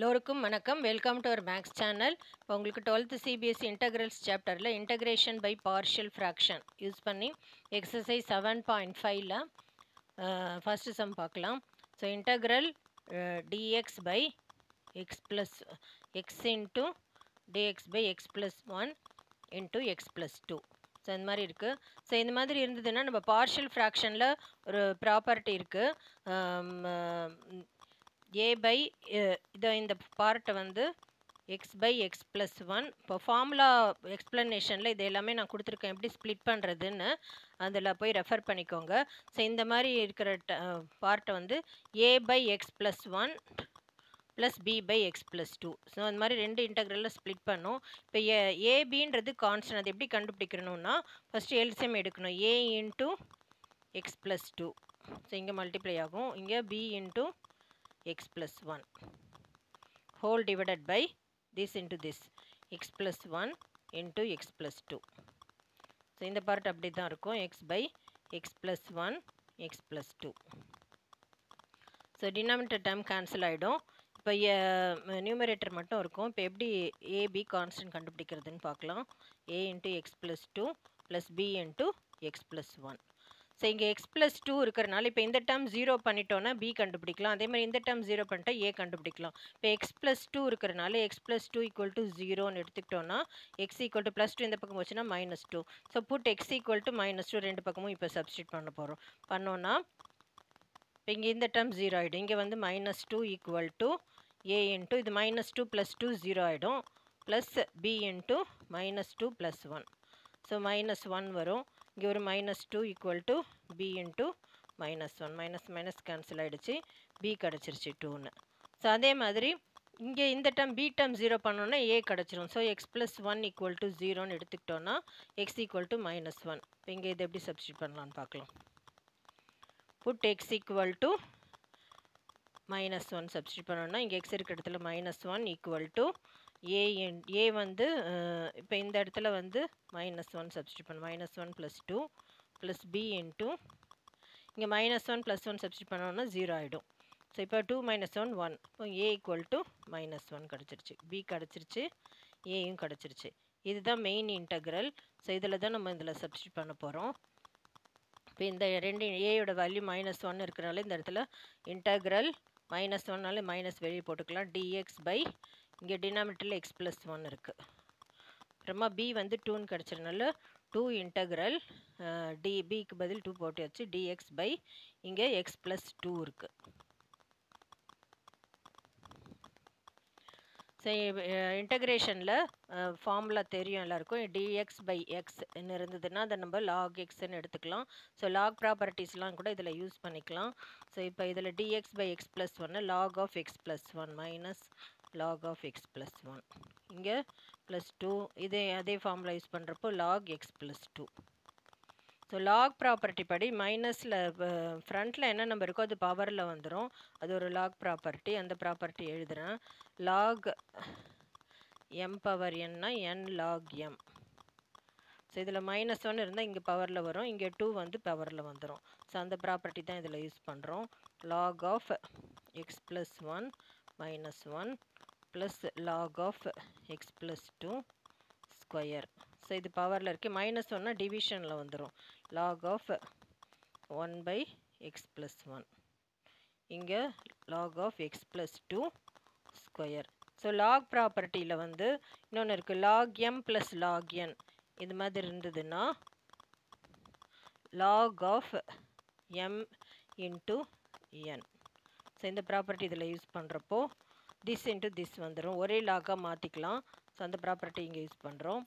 எல்லோருக்கும் வணக்கம். Welcome to our maths channel. இப்போ உங்களுக்கு 12th சிபிஎஸ்சி இன்டகிரல்ஸ் சாப்டரில் integration by partial fraction use பண்ணி எக்ஸசைஸ் 7.5ல ஃபஸ்ட்டு சம் பார்க்கலாம். So integral dx by X plus x into dx by X plus 1 into X plus 2. So இந்த மாதிரி இருக்குது. So இந்த மாதிரி இருந்ததுன்னா நம்ம பார்ஷியல் ஃப்ராக்ஷனில் ஒரு ப்ராப்பர்ட்டி இருக்குது. ஏ பை இந்த பார்ட்டை வந்து எக்ஸ் பை எக்ஸ் ப்ளஸ் 1. இப்போ ஃபார்முலா எக்ஸ்ப்ளனேஷனில் இது எல்லாமே நான் கொடுத்துருக்கேன், எப்படி ஸ்ப்ளிட் பண்ணுறதுன்னு அதில் போய் ரெஃபர் பண்ணிக்கோங்க. ஸோ இந்த மாதிரி இருக்கிற பார்ட்டை வந்து A by X plus 1 plus B by X plus 2. So அந்த மாதிரி ரெண்டு இன்டகிரலில் ஸ்ப்ளிட் பண்ணோம். இப்போ ஏபின்றது கான்ஸ்டன்ட், அது எப்படி கண்டுபிடிக்கணும்னா ஃபஸ்ட்டு எல்சிஎம் எடுக்கணும். ஏ இன்ட்டு எக்ஸ் ப்ளஸ் 2. ஸோ இங்கே மல்டிப்ளை ஆகும். இங்கே B into x plus 1 whole divided by this into this x plus 1 into x plus 2. So இந்த part அப்படி தான் இருக்கும், x by x plus 1 x plus 2. So denominator term cancel ஆகிடும். இப்போ numerator மட்டும் இருக்கும். இப்போ எப்படி ab கான்ஸ்டன்ட் கண்டுபிடிக்கிறதுன்னு பார்க்கலாம். a into x plus 2 plus b into x plus 1. So இங்கே எக்ஸ் ப்ளஸ் 2 இருக்கிறனால இப்போ இந்த டேர்ம் 0 பண்ணிட்டோன்னா பி கண்டுபிடிக்கலாம். அதே மாதிரி இந்த டேர்ம் 0 பண்ணிட்டா ஏ கண்டுபிடிக்கலாம். இப்போ எக்ஸ் ப்ளஸ் 2 இருக்கிறனால எக்ஸ் ப்ளஸ் 2 ஈக்குவல் டு 0ன்னு எடுத்துக்கிட்டோன்னா எக்ஸ் ஈக்குவல் டு ப்ளஸ் 2 இந்த பக்கம் போச்சுன்னா -2. So put x equal to -2 ரெண்டு பக்கமும் இப்போ சப்ஸ்டியூட் பண்ண போகிறோம். பண்ணோன்னா இப்போ இங்கே இந்த டேர்ம் 0 ஆகிடும். இங்கே வந்து -2 ஈக்குவல் டு ஏ இன்ட்டு இது -2 ப்ளஸ் 2 0 ஆகிடும், plus B into -2 plus 1. So -1 வரும். இங்கே ஒரு -2 equal to B into -1. Minus cancel ஆகிடுச்சு, பி கிடச்சிருச்சு 2ன்னு. ஸோ அதே மாதிரி இங்கே இந்த டேர்ம் பி டேர்ம் 0 பண்ணோன்னா ஏ கிடச்சிரும். So X plus 1 equal to 0ன்னு எடுத்துக்கிட்டோன்னா எக்ஸ் ஈக்குவல் டு -1. இப்போ இங்கே இது எப்படி சப்ஸ்டியூட் பண்ணலான்னு பார்க்கலாம். Put x equal to -1 substitute பண்ணோன்னா இங்கே எக்ஸ் இருக்கிற இடத்துல -1 ஈக்குவல் டு ஏ வந்து இப்போ இந்த இடத்துல வந்து -1 சப்ஸ்டியூட் பண்ண -1 ப்ளஸ் 2 ப்ளஸ் பி இன்ட்டு இங்கே -1 ப்ளஸ் 1 சப்ஸ்டியூட் பண்ணோன்னா 0 ஆகிடும். ஸோ இப்போ 2 -1 1. இப்போ ஏ ஈக்குவல் டு -1 கிடச்சிருச்சு, பி கிடச்சிருச்சு, ஏயும் கிடச்சிருச்சு. இதுதான் மெயின் இன்டகிரல். ஸோ இதில் தான் நம்ம இதில் சப்ஸ்டியூட் பண்ண போகிறோம். இப்போ இந்த ரெண்டு ஏயோட வேல்யூ -1 இருக்கிறனால இந்த இடத்துல இன்டகிரல் -1னால மைனஸ் வெளியே போட்டுக்கலாம். dx பை இங்கே டினாமினேட்டரில் எக்ஸ் ப்ளஸ் 1 இருக்குது. அப்புறமா பி வந்து 2ன்னு கிடச்சதுனால 2 இன்டகிரல் பிக்கு பதில் 2 போட்டு வச்சு dx பை இங்கே எக்ஸ் ப்ளஸ் 2 இருக்குது. ஸோ இன்டகிரேஷனில் ஃபார்முலா தெரியும் எல்லாருக்கும். dx பை எக்ஸ்ன்னு இருந்ததுன்னா அதை நம்ம லாக் எக்ஸ்ன்னு எடுத்துக்கலாம். ஸோ லாக் ப்ராப்பர்ட்டிஸ்லாம் கூட இதில் யூஸ் பண்ணிக்கலாம். ஸோ இப்போ இதில் dx by X plus 1 log of X plus 1 minus log of X plus 1. இங்கே ப்ளஸ் 2 அதே ஃபார்முலா யூஸ் பண்ணுறப்போ log x plus 2. So log property படி மைனஸில் ஃப்ரண்ட்டில் என்ன நம்பர் இருக்கோ அது பவரில் வந்துடும். அது ஒரு லாக் ப்ராப்பர்ட்டி. அந்த ப்ராப்பர்ட்டி எழுதுகிறேன். லாக் எம் பவர் என்னா என் லாக் எம். ஸோ இதில் -1 இருந்தால் இங்கே பவரில் வரும், இங்கே 2 வந்து பவரில் வந்துடும். ஸோ அந்த ப்ராப்பர்ட்டி தான் இதில் யூஸ் பண்ணுறோம். Log of X plus 1 -1 plus log of X plus 2 square. So இது பவரில் இருக்குது. -1 டிவிஷனில் வந்துடும். Log of 1 by X plus 1. இங்கே log of X plus 2 square. So log ப்ராப்பர்ட்டியில் வந்து இன்னொன்று இருக்குது, log M plus log N. இது மாதிரி இருந்ததுன்னா log of M into N. So இந்த ப்ராப்பர்ட்டி இதில் யூஸ் பண்ணுறப்போ திஸ் இன்ட்டு திஸ் வந்துடும், ஒரே லாக்காக மாற்றிக்கலாம். ஸோ அந்த ப்ராப்பர்ட்டி இங்கே யூஸ் பண்ணுறோம்.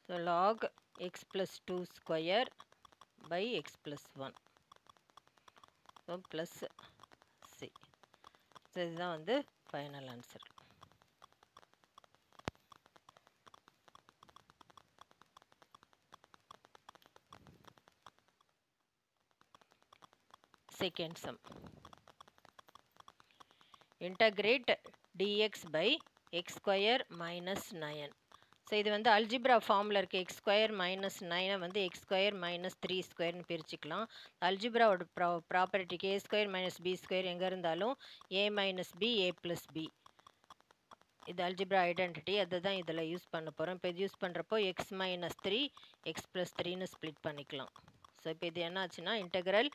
So log x plus 2 square by X plus 1. So plus C. So இதுதான் வந்து final answer. Second sum. Integrate dx by x square minus 9. So இது வந்து அல்ஜிப்ரா ஃபார்மில் இருக்க எக்ஸ் ஸ்கொயர் மைனஸ் 9 வந்து எக்ஸ் ஸ்கொயர் மைனஸ் 3 ஸ்கொயர்னு பிரிச்சுக்கலாம். அல்ஜிப்ராவோட ப்ராப்பர்ட்டிக்கு ஏ ஸ்கொயர் மைனஸ் பி ஸ்கொயர் எங்கே இருந்தாலும் ஏ minus B A plus B. இது அல்ஜிப்ரா ஐடென்டிட்டி, அதை தான் இதில் யூஸ் பண்ண போகிறோம். இப்போ இது யூஸ் பண்ணுறப்போ எக்ஸ் மைனஸ் 3 எக்ஸ் ப்ளஸ் 3ன்னு ஸ்ப்ளிட் பண்ணிக்கலாம். ஸோ இப்போ இது என்ன ஆச்சுன்னா integral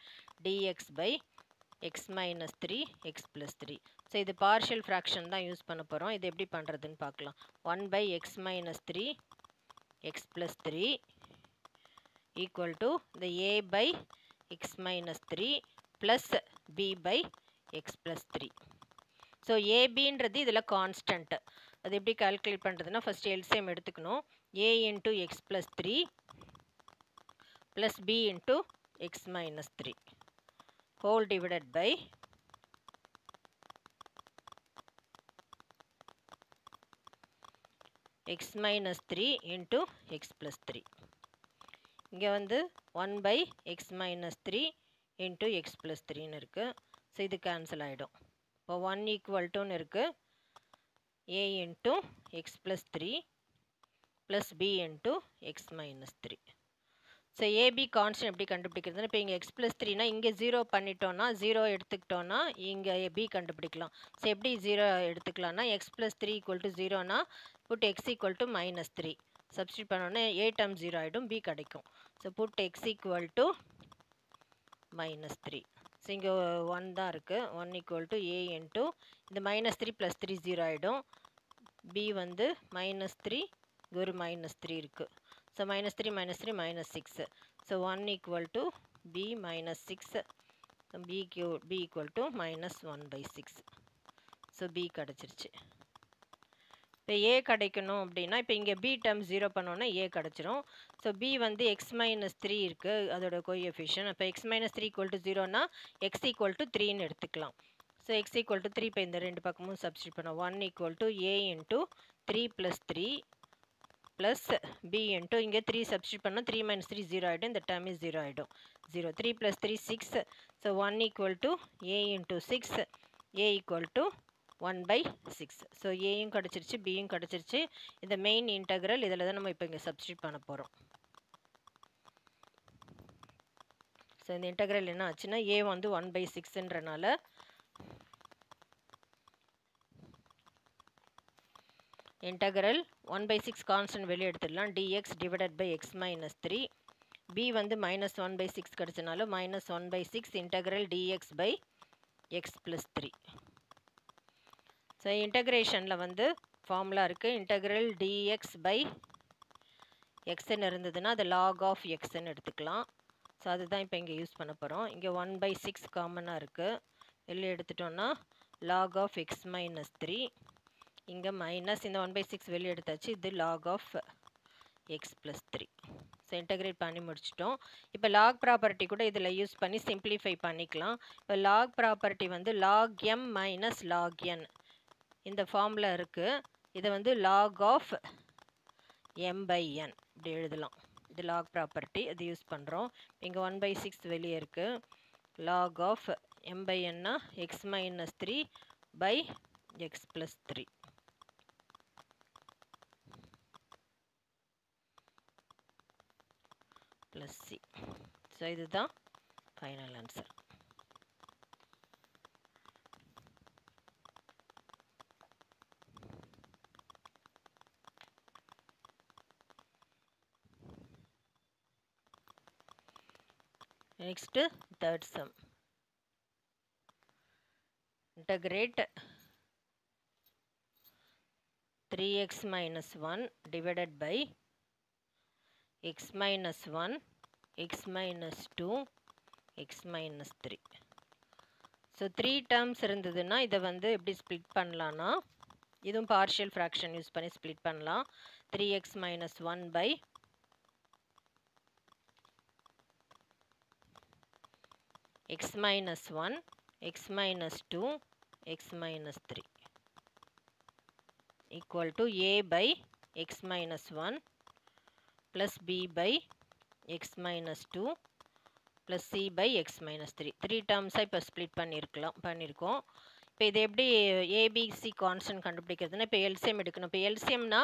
dx by X minus 3 X plus 3. So இது பார்ஷியல் ஃப்ராக்ஷன் தான் யூஸ் பண்ண போகிறோம். இது எப்படி பண்ணுறதுன்னு பார்க்கலாம். 1 by X minus 3 X plus 3 equal to இந்த A by X minus 3 plus B by X plus 3. So ஏபின்றது இதில் கான்ஸ்டன்ட். அது எப்படி கால்குலேட் பண்ணுறதுன்னா ஃபஸ்ட்டு எல்சிஎம் எடுத்துக்கணும். A into X plus 3 plus B into X minus 3 whole divided by x minus 3 into x plus 3. இங்கே வந்து 1 by x minus 3 into x plus 3ன்னு இருக்குது. So இது கேன்சல் ஆகிடும். இப்போ 1 ஈக்குவல் டுன்னு இருக்குது a into x plus 3 plus b into x minus 3. So AB constant எப்படி கண்டுபிடிக்கிறதுனா இப்போ இங்கே எக்ஸ் ப்ளஸ் 3னா இங்கே 0 பண்ணிட்டோன்னா 0 எடுத்துக்கிட்டோன்னா இங்கே பி கண்டுபிடிக்கலாம். ஸோ எப்படி 0 எடுத்துக்கலாம்னா எக்ஸ் ப்ளஸ் 3 ஈக்குவல் டு 0னா put x equal to minus 3 substitute பண்ணோன்னே ஏ டேர்ம் 0 ஆகிடும், பி கிடைக்கும். So put x equal to minus 3. So இங்கே 1 தான் இருக்குது. 1 ஈக்குவல் டு ஏ இன்ட்டு இந்த மைனஸ் 3 ப்ளஸ் 3 0 ஆகிடும். பி வந்து மைனஸ் 3 இங்கே ஒரு மைனஸ் 3 இருக்குது. So minus 3 minus 3 minus 6. So 1 equal to b minus 6. So b equal to minus 1 by 6. So b கிடச்சிருச்சு. இப்போ a கிடைக்கணும் அப்படின்னா இப்போ இங்கே b term 0 பண்ணோன்னா a கிடச்சிரும். ஸோ b வந்து x minus 3 இருக்குது அதோட கோஎஃபிஷியன்ட். அப்போ x minus 3 equal to 0னா x equal to 3ன்னு எடுத்துக்கலாம். ஸோ x equal to 3 இப்போ இந்த ரெண்டு பக்கமும் சப்ஸ்டியூட் பண்ணோம். 1 equal to a into 3 plus 3 plus b into இங்கே 3 substitute பண்ணோம். 3 minus 3 0 ஆகிடும். இந்த term is 0 ஆகிடும். 0 3 plus 3 6. So 1 equal to a into 6 a equal to 1 by 6. So aயும் கிடச்சிருச்சு bயும் கிடச்சிருச்சு. இந்த மெயின் இன்டெக்ரல் இதில் தான் நம்ம இப்போ இங்கே சப்ஸ்டியூட் பண்ண போகிறோம். ஸோ இந்த இன்டெக்ரல் என்ன ஆச்சுன்னா a வந்து 1 by 6ன்றனால integral 1 by 6 constant வெளியே எடுத்துடலாம். dx divided by x minus 3. b வந்து minus 1 by 6 கிடச்சனால minus 1 by 6 integral dx by x plus 3. So இன்டகிரேஷனில் வந்து ஃபார்முலா இருக்குது. integral dx by xன்னு இருந்ததுன்னா அது log of xன்னு எடுத்துக்கலாம். ஸோ அதுதான் இப்போ இங்கே யூஸ் பண்ண போகிறோம். இங்கே 1 by 6 காமனாக இருக்குது. வெளியே எடுத்துட்டோன்னா log of x minus 3. இங்கே மைனஸ் இந்த 1 by 6 வெளியே எடுத்தாச்சு. இது log of x plus 3. So integrate பண்ணி முடிச்சிட்டோம். இப்போ லாக் ப்ராப்பர்ட்டி கூட இதில் யூஸ் பண்ணி சிம்பிளிஃபை பண்ணிக்கலாம். இப்போ லாக் ப்ராப்பர்ட்டி வந்து log m minus log n இந்த ஃபார்மில் இருக்குது. இதை வந்து log of m by n இப்படி எழுதலாம். இது லாக் ப்ராப்பர்ட்டி, அது யூஸ் பண்ணுறோம். இங்கே 1 by 6 வெளியே இருக்குது. log of m by n x minus 3 by x plus 3. plus c. So இதுதான் final answer. Next third sum. integrate 3x minus 1 divided by x minus 1 x minus 2 x minus 3. So 3 terms இருந்ததுன்னா இதை வந்து எப்படி split பண்ணலான்னா இதுவும் partial fraction use பண்ணி split பண்ணலாம். 3x minus 1 by x minus 1 x minus 2 x minus 3 equal to a by x minus 1 plus b by x minus 2 plus c by x minus 3. 3 டேர்ம்ஸாக இப்போ split பண்ணியிருக்கோம். இப்போ இது எப்படி ABC constant கண்டுபிடிக்கிறதுனா இப்போ LCM எடுக்கணும். இப்போ எல்சிஎம்னா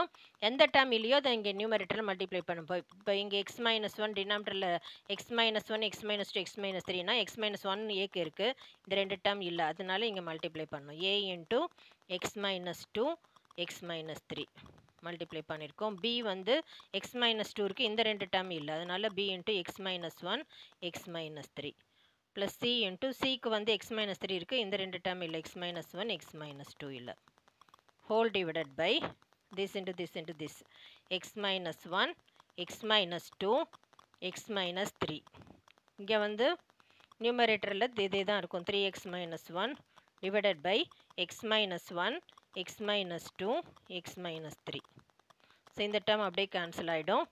எந்த டேர்ம் இல்லையோ அதை இங்கே நியூமரேட்டரில் மல்டிப்ளை பண்ணும். இப்போ இங்கே x-1 டினாமினேட்டரில் x-1 x-2 x-3னா x-1 ஏக்கு இருக்குது, இந்த ரெண்டு டேர்ம் இல்லை, அதனால இங்கே மல்டிப்ளை பண்ணணும். a into x-2 x-3 multiply பண்ணியிருக்கோம். b வந்து x-2 இருக்குது, இந்த ரெண்டு டேர்ம் இல்லை, அதனால b into x-1 x-3 plus C into சிக்கு வந்து x-3 இருக்குது, இந்த ரெண்டு டேர்ம் இல்லை, x-1 x-2 இல்லை, whole divided by this into this x-1 x-2 x-3. இங்கே வந்து நியூமரேட்டரில் இதே தான் இருக்கும், 3x-1 divided by x-1 x-2 x-3. So இந்த டேர்ம் அப்படியே கேன்சல் ஆகிடும்.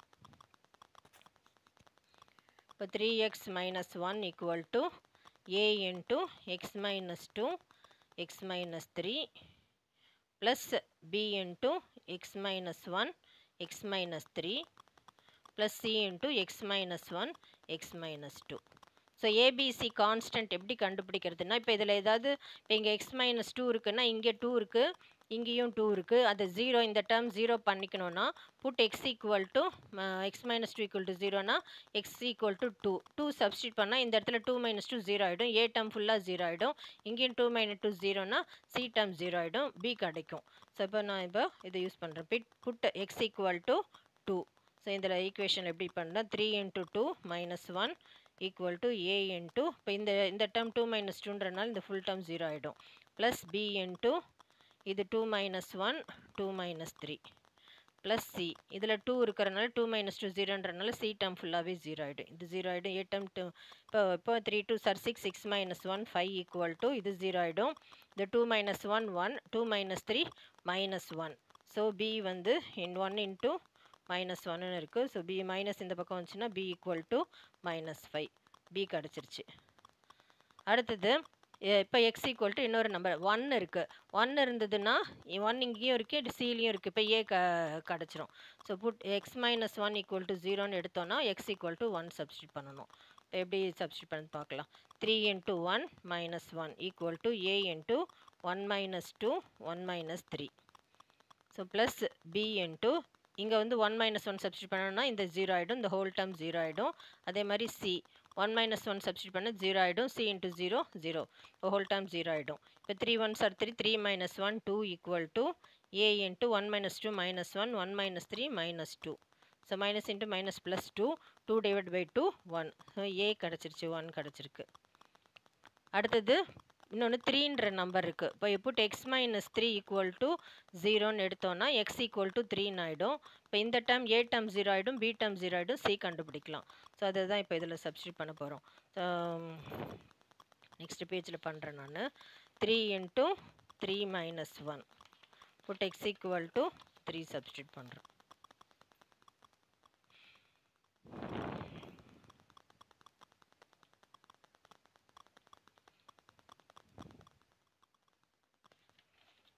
இப்போ 3x-1 equal to a into x-2 x-3 plus b into x-1 x-3 plus c into x-1 x-2. So ABC constant எப்படி கண்டுபிடிக்கிறதுனா, இப்போ இதில் ஏதாவது இப்போ இங்கே x-2 இருக்குன்னா இங்கே 2 இருக்குது, இங்கேயும் 2 இருக்குது, அது 0, இந்த டேர்ம் 0 பண்ணிக்கணும்னா put x equal to x-2 equal to 0னா x equal to 2 2 சப்ஸ்டியூட் பண்ணால் இந்த இடத்துல 2 - 2 0 ஆகிடும், a டேர்ம் ஃபுல்லாக 0 ஆகிடும், இங்கேயும் 2 - 2 0னா c டேர்ம் 0 ஆகிடும், b கிடைக்கும். ஸோ இப்போ நான் இதை யூஸ் பண்ணுறேன். Put x equal to 2. So இதில் ஈக்குவேஷன் எப்படி பண்ணால் 3 into 2 - 1 equal to a into இப்போ இந்த டேர்ம் 2 - 2ன்றனால இந்த ஃபுல் டேர்ம் 0 ஆகிடும், ப்ளஸ் b into இது 2 - 1 2 - 3 ப்ளஸ் சி, இதில் 2 இருக்கிறனால 2 - 2 0ன்றனால சி டேர்ம் ஃபுல்லாகவே 0 ஆகிடும், இது 0 ஆகிடும். ஏ டேர்ம் இப்போ 3 2 6 6 - 1 5 ஈக்குவல் டு இது 0 ஆகிடும். இந்த 2 - 1 1 2 - 3 -1. ஸோ பி வந்து 1 into -1ன்னு இருக்குது. ஸோ பி மைனஸ் இந்த பக்கம் வந்துச்சுன்னா பி ஈக்குவல் டு -5, பி கிடச்சிருச்சு. அடுத்தது இப்போ எக்ஸ் ஈக்குவல் டு இன்னொரு நம்பர் 1 இருக்குது, 1 இருந்ததுன்னா 1 இங்கேயும் இருக்குது சிலையும் இருக்குது, இப்போ ஏ கிடச்சிரும். So put x-1 equal to 0ன்னு எடுத்தோன்னா எக்ஸ் ஈக்குவல் டு 1 சப்ஸ்டியூட் பண்ணணும். இப்போ எப்படி சப்ஸ்டியூட் பண்ணி பார்க்கலாம். 3 into 1 - 1 equal to a into 1 - 2 1 - 3. So plus b into இங்கே வந்து 1 - 1 சப்ஸ்டியூட் பண்ணோன்னா இந்த 0 ஆகிடும், இந்த ஹோல் டேர்ம் 0 ஆகிடும். அதே மாதிரி சி 1 - 1 சப்ஸ்டியூட் பண்ண 0 ஆகிடும், சி இன்ட்டு 0 0, ஹோல் டேர்ம் 0 ஆகிடும். இப்போ 3 1s are 3 3 - 1 2 equal to a into 1 - 2 -1 1 - 3 -2. So minus into minus plus 2 2 divide by 2 1. So a கிடச்சிருச்சு, 1 கிடச்சிருக்கு. அடுத்தது இன்னொன்று 3ன்ற நம்பர் இருக்குது. இப்போ புட் x-3 ஈக்குவல் டு 0ன்னு எடுத்தோன்னா எக்ஸ் ஈக்குவல் டு 3ன்னு ஆகிடும். இப்போ இந்த டேர்ம் ஏ டேர்ம் 0 ஆகிடும், பி டேர்ம் 0 ஆகிடும், சி கண்டுபிடிக்கலாம். ஸோ அதை தான் இப்போ இதில் சப்ஸ்டியூட் பண்ண போகிறோம். நெக்ஸ்ட் பேஜில் பண்ணுறேன் நான். 3 into 3 - 1 put x equal to 3 substitute பண்ணுறோம்.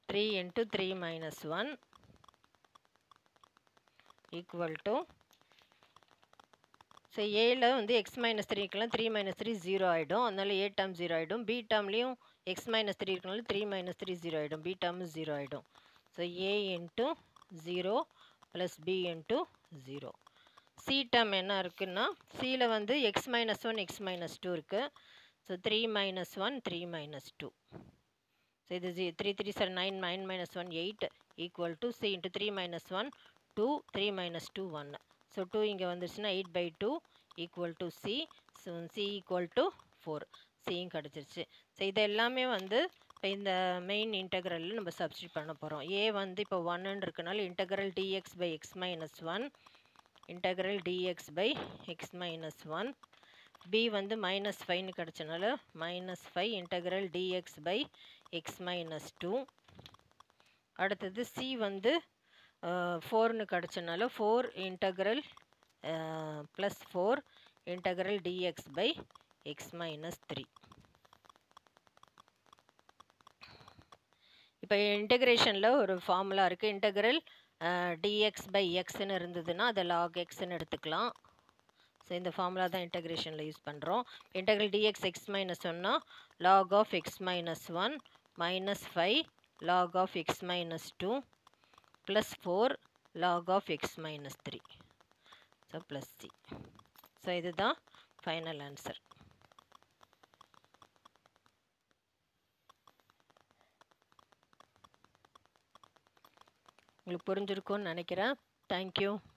Three into 3 - 1 equal to, so ஏல வந்து x-3 இருக்கலாம், 3 - 3 0 ஆகிடும், அதனால ஏ டேர்ம் 0 ஆகிடும், பி டேர்ம்லேயும் x-3 இருக்கனால 3 - 3 0 ஆகிடும், பி டேர்ம் 0 ஆகிடும். So a into 0 plus B into 0. C term என்ன இருக்குன்னா சியில் வந்து x-1 x-2 இருக்குது. ஸோ 3 - 1 3 - 2. ஸோ இது 3 3 sir 9 9 - 1 8 equal to C into 3 - 1 2 3 - 2 1. So 2 இங்கே வந்துருச்சுன்னா 8/2 equal to C. So C equal to 4, சியும் கிடச்சிருச்சு. ஸோ இது எல்லாமே வந்து இப்போ இந்த மெயின் இன்டெக்ரலில் நம்ம சப்ஸ்டியூட் பண்ண போகிறோம். ஏ வந்து இப்போ 1ன்னு இருக்கனால integral dx by X minus 1, integral dx by X minus 1. b வந்து -5ன்னு கிடச்சனால -5 integral dx by X minus 2. அடுத்தது சி வந்து 4ன்னு கிடச்சனால 4 integral plus 4 integral dx by X minus 3. இப்போ இன்டெக்ரேஷனில் ஒரு ஃபார்முலா இருக்குது. இன்டெக்ரல் டிஎக்ஸ் பை எக்ஸ்ன்னு இருந்ததுன்னா அதை லாக் எக்ஸ்ன்னு எடுத்துக்கலாம். ஸோ இந்த ஃபார்முலா தான் இன்டெக்ரேஷனில் யூஸ் பண்ணுறோம். இன்டெக்ரல் டிஎக்ஸ் எக்ஸ் மைனஸ் 1னா log of x minus 1 minus 5 log of x minus 2 plus 4 log of x minus 3. So plus c. So இதுதான் final answer. உங்களுக்கு புரிஞ்சிருக்கும்னு நினைக்கிறேன். Thank you.